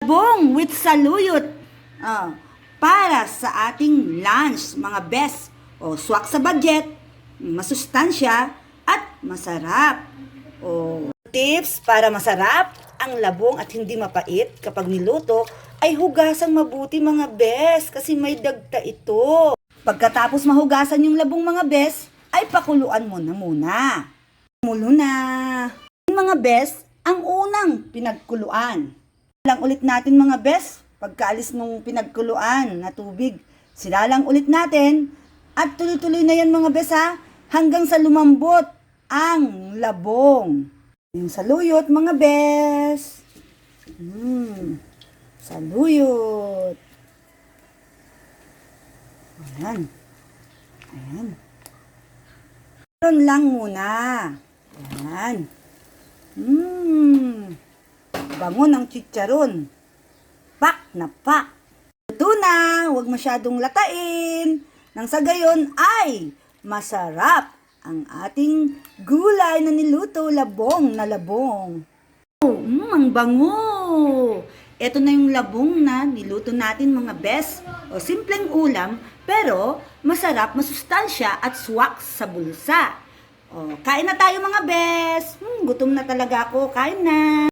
Labong with saluyot. Para sa ating lunch, mga best. Swak sa budget, masustansya, at masarap. Tips para masarap ang labong at hindi mapait kapag niluto ay hugasang mabuti mga best kasi may dagta ito. Pagkatapos mahugasan yung labong mga best, ay pakuluan mo na muna. Kumulo na. Mga best, ang unang pinagkuluan. Silalang ulit natin mga best, pagkaalis nung pinagkuluan na tubig, silalang ulit natin at tuloy-tuloy na yan mga best ha, hanggang sa lumambot ang labong. Yung saluyot mga best. Saluyot. Ayan. Ayan. Meron lang muna. Ayan. Bango ng chicharon. Pak na pak. Ito na, huwag masyadong latain. Nang sa gayon ay masarap ang ating gulay na niluto, labong na labong. Ang bango! Ito na yung labong na niluto natin mga best. Simpleng ulam, pero masarap, masustansya at swak sa bulsa. Kain na tayo mga best. Gutom na talaga ako, kain na.